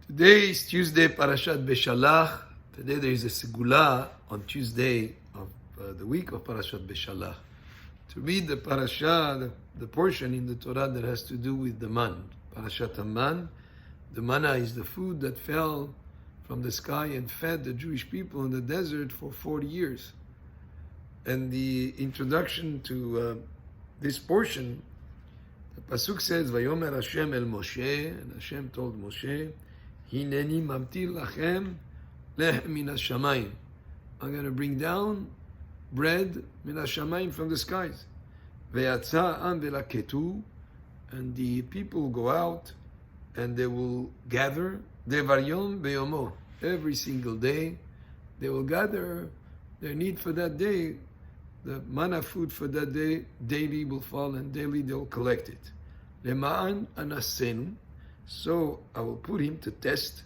Today is Tuesday, Parashat Beshalach. Today there is a segula on Tuesday of the week of Parashat Beshalach. To read the parasha, the portion in the Torah that has to do with the man, Parashat Man. The manna is the food that fell from the sky and fed the Jewish people in the desert for 40 years. And the introduction to this portion, the pasuk says, "Vayomer Hashem el Moshe," and Hashem told Moshe, "Hineni mamtir lachem lechem min hashamayim." I'm going to bring down bread min hashamayim from the skies. Ve'yatza am velaketu, and the people will go out and they will gather devar yom beyomo. Every single day they will gather their need for that day. The manna food for that day daily will fall, and daily they will collect it. Lema'an anasenu. So I will put him to test.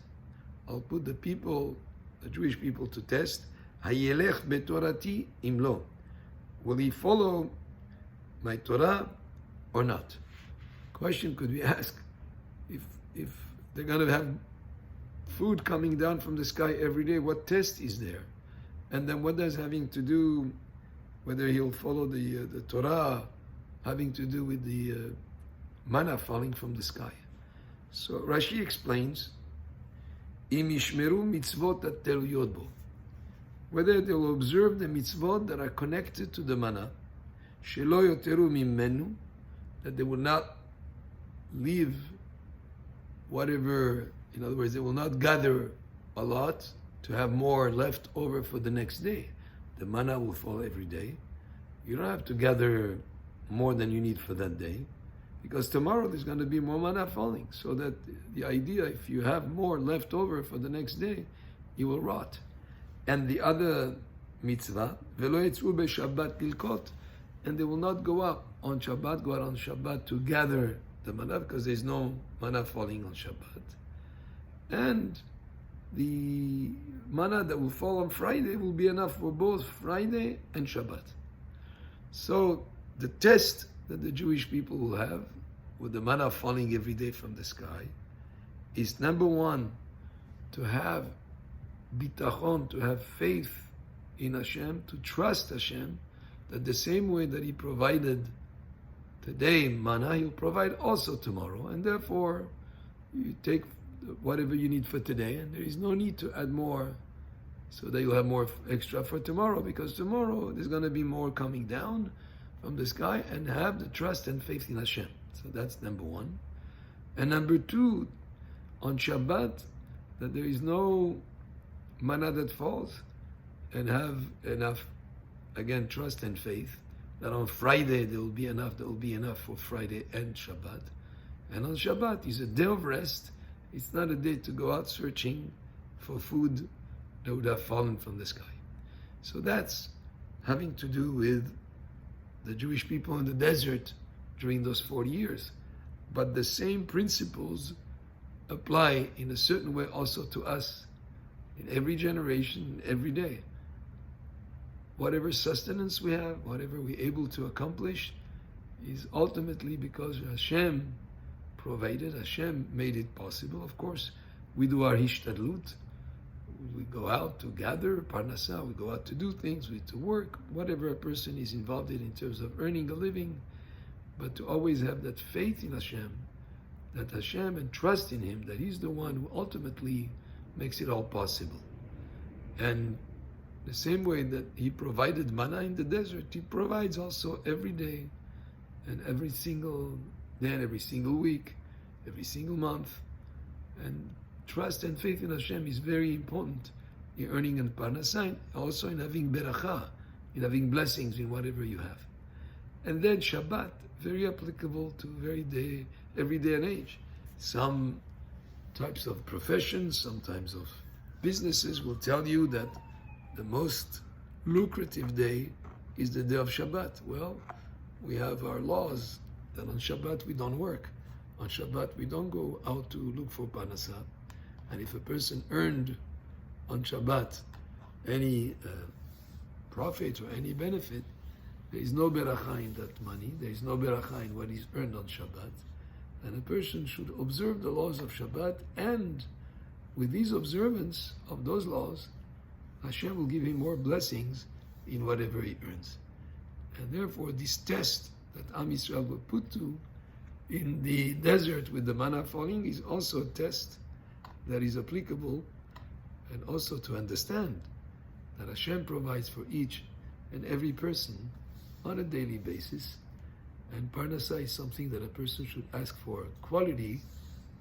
I'll put the people, the Jewish people, to test. Hayelech betorati imlo. Will he follow my Torah or not? Question could we ask, if they're going to have food coming down from the sky every day, what test is there? And then what does having to do, whether he'll follow the Torah, having to do with the manna falling from the sky? So Rashi explains, Im yishmeru mitzvotateluyot bo, whether they will observe the mitzvot that are connected to the manna, shelo yoteru mimenu, that they will not leave whatever, in other words, they will not gather a lot to have more left over for the next day. The manna will fall every day. You don't have to gather more than you need for that day, because tomorrow there's going to be more manna falling. So that the idea, if you have more left over for the next day, you will rot. And the other mitzvah, velo yetzu beShabbat lilkot, and they will not go up on Shabbat, go out on Shabbat to gather the manna, because there's no manna falling on Shabbat. And the manna that will fall on Friday will be enough for both Friday and Shabbat. So the test that the Jewish people will have with the manna falling every day from the sky is, number one, to have bitachon, to have faith in Hashem, to trust Hashem, that the same way that He provided today manna, He'll provide also tomorrow. And therefore, you take whatever you need for today, and there is no need to add more so that you'll have more extra for tomorrow, because tomorrow there's going to be more coming down from the sky, and have the trust and faith in Hashem. So that's number one. And number two, on Shabbat, that there is no manna that falls, and have enough, again, trust and faith that on Friday there will be enough for Friday and Shabbat. And on Shabbat is a day of rest. It's not a day to go out searching for food that would have fallen from the sky. So that's having to do with the Jewish people in the desert during those 40 years. But the same principles apply in a certain way also to us in every generation, every day. Whatever sustenance we have, whatever we're able to accomplish, is ultimately because Hashem provided, Hashem made it possible. Of course, we do our hishtadlut. We go out to gather parnasa, we go out to do things, to work, whatever a person is involved in terms of earning a living, but to always have that faith in Hashem, that Hashem, and trust in Him, that He's the one who ultimately makes it all possible. And the same way that He provided manna in the desert, He provides also every day, and every single day, and every single week, every single month. And trust and faith in Hashem is very important in earning and parnasa, also in having beracha, in having blessings in whatever you have. And then Shabbat, very applicable to every day and age. Some types of professions, some types of businesses will tell you that the most lucrative day is the day of Shabbat. Well, we have our laws that on Shabbat we don't work. On Shabbat we don't go out to look for parnasa. And if a person earned on Shabbat any profit or any benefit, there is no beracha in that money, there is no beracha in what is earned on Shabbat. And a person should observe the laws of Shabbat and with these observance of those laws, Hashem will give him more blessings in whatever he earns. And therefore, this test that Am Yisrael were put to in the desert with the manna falling is also a test that is applicable, and also to understand that Hashem provides for each and every person on a daily basis, and parnasa is something that a person should ask for quality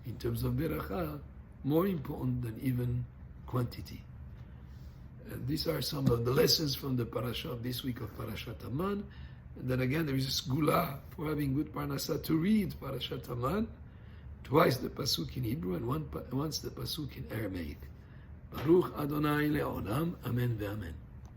in terms of beracha, more important than even quantity. And these are some of the lessons from the parasha of this week of Parashat Haman. And then again, there is a segula for having good parnasa to read Parashat Haman, twice the pasuk in Hebrew and once the pasuk in Aramaic. Baruch Adonai le'olam, amen ve'amen.